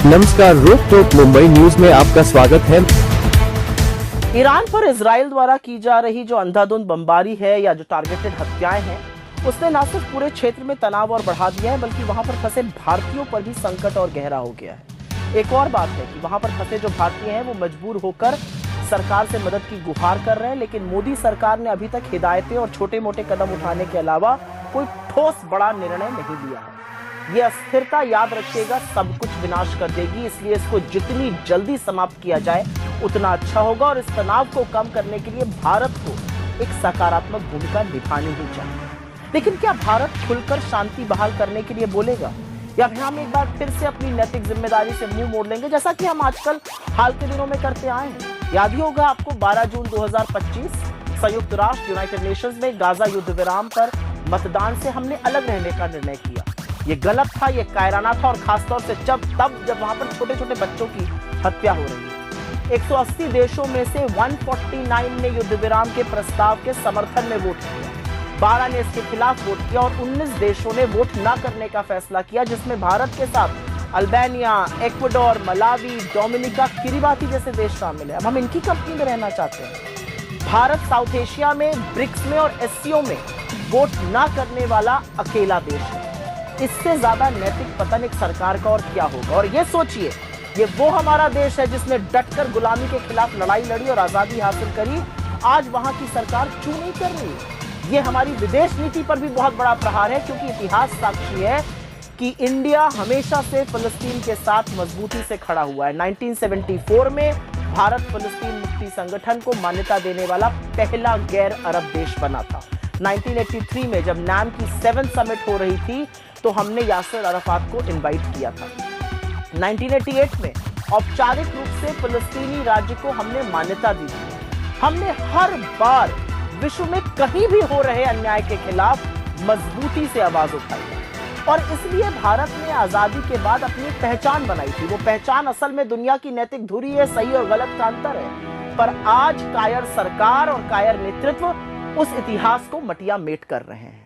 नमस्कार, रोक टोक मुंबई न्यूज में आपका स्वागत है। ईरान पर इजराइल द्वारा की जा रही जो अंधाधुंध बमबारी है या जो टारगेटेड हत्याएं हैं, उसने न सिर्फ पूरे क्षेत्र में तनाव और बढ़ा दिया है, बल्कि वहां पर फंसे भारतीयों पर भी संकट और गहरा हो गया है। एक और बात है कि वहां पर फंसे जो भारतीय हैं वो मजबूर होकर सरकार से मदद की गुहार कर रहे हैं, लेकिन मोदी सरकार ने अभी तक हिदायतें और छोटे मोटे कदम उठाने के अलावा कोई ठोस बड़ा निर्णय नहीं लिया है। ये अस्थिरता, याद रखिएगा, सब कुछ विनाश कर देगी, इसलिए इसको जितनी जल्दी समाप्त किया जाए उतना अच्छा होगा। और इस तनाव को कम करने के लिए भारत को एक सकारात्मक भूमिका निभानी ही चाहिए। लेकिन क्या भारत खुलकर शांति बहाल करने के लिए बोलेगा, या फिर हम एक बार फिर से अपनी नैतिक जिम्मेदारी से मुंह मोड़ लेंगे, जैसा कि हम आजकल हाल के दिनों में करते आए हैं? याद ही होगा आपको 12 जून 2025 संयुक्त राष्ट्र यूनाइटेड नेशंस में गाजा युद्ध विराम पर मतदान से हमने अलग रहने का निर्णय किया। ये गलत था, ये कायराना था, और खासतौर से जब वहां पर छोटे छोटे बच्चों की हत्या हो रही है। 180 देशों में से 149 ने युद्ध विराम के प्रस्ताव के समर्थन में वोट किया, 12 ने इसके खिलाफ वोट किया और 19 देशों ने वोट न करने का फैसला किया, जिसमें भारत के साथ Albania, Ecuador, Malawi, Dominica, Kiribati जैसे देश शामिल है। अब हम इनकी कंपनी में रहना चाहते हैं। भारत साउथ एशिया में, ब्रिक्स में और एससीओ में वोट न करने वाला अकेला देश है। इससे ज्यादा नैतिक पतन एक सरकार का और क्या होगा। और ये सोचिए, ये वो हमारा देश है जिसने डटकर गुलामी के खिलाफ लड़ाई लड़ी और आजादी हासिल करी। आज वहां की सरकार क्यों नहीं कर रही? ये हमारी विदेश नीति पर भी बहुत बड़ा प्रहार है, क्योंकि इतिहास साक्षी है कि इंडिया हमेशा से फिलिस्तीन के साथ मजबूती से खड़ा हुआ है। 1974 में भारत फिलिस्तीन मुक्ति संगठन को मान्यता देने वाला पहला गैर अरब देश बना था। 1983 में जब नाम की 7 समिट हो रही थी, तो हमने यासिर अराफात को इनवाइट किया था। 1988 में औपचारिक रूप से फिलिस्तीनी राज्य को हमने मान्यता दी थी। हमने हर बार विश्व में कहीं भी हो रहे अन्याय के खिलाफ मजबूती से आवाज उठाई, और इसलिए भारत ने आजादी के बाद अपनी पहचान बनाई थी। वो पहचान असल में दुनिया की नैतिक धुरी है, सही और गलत का अंतर है। पर आज कायर सरकार और कायर नेतृत्व उस इतिहास को मटिया मेट कर रहे हैं।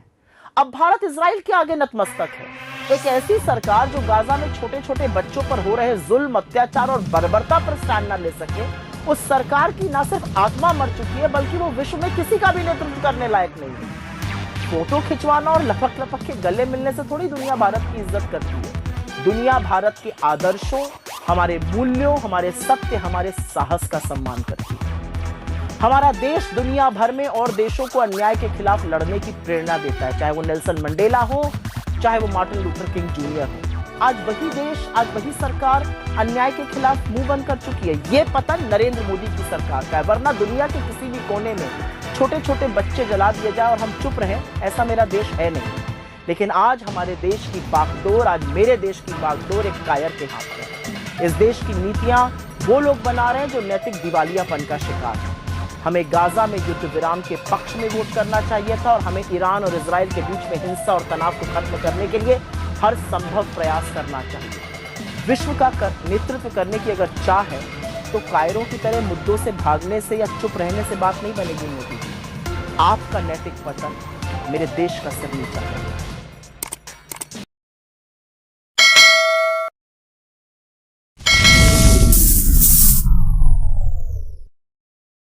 अब भारत इजराइल के आगे नतमस्तक है। एक ऐसी सरकार जो गाजा में छोटे छोटे बच्चों पर हो रहे जुल्म, अत्याचार और बर्बरता पर स्टैंड न ले सके, उस सरकार की न सिर्फ आत्मा मर चुकी है, बल्कि वो विश्व में किसी का भी नेतृत्व करने लायक नहीं है। फोटो खिंचवाना और लपक लपक के गले मिलने से थोड़ी दुनिया भारत की इज्जत करती है। दुनिया भारत के आदर्शों, हमारे मूल्यों, हमारे सत्य, हमारे साहस का सम्मान करती है। हमारा देश दुनिया भर में और देशों को अन्याय के खिलाफ लड़ने की प्रेरणा देता है, चाहे वो नेल्सन मंडेला हो, चाहे वो मार्टिन लूथर किंग जूनियर हो। आज वही देश, आज वही सरकार अन्याय के खिलाफ मुंह बंद कर चुकी है। ये पतन नरेंद्र मोदी की सरकार का है, वरना दुनिया के किसी भी कोने में छोटे छोटे बच्चे जला दिए जाए और हम चुप रहें, ऐसा मेरा देश है नहीं। लेकिन आज हमारे देश की बागडोर, आज मेरे देश की बागडोर एक कायर के हाथ में है। इस देश की नीतियां वो लोग बना रहे हैं जो नैतिक दिवालियापन का शिकार है। हमें गाजा में युद्ध विराम के पक्ष में वोट करना चाहिए था, और हमें ईरान और इजराइल के बीच में हिंसा और तनाव को खत्म करने के लिए हर संभव प्रयास करना चाहिए। विश्व का नेतृत्व करने की अगर चाह है, तो कायरों की तरह मुद्दों से भागने से या चुप रहने से बात नहीं बनेगी मोदी जी। आपका नैतिक पतन मेरे देश का सिर नीचा है।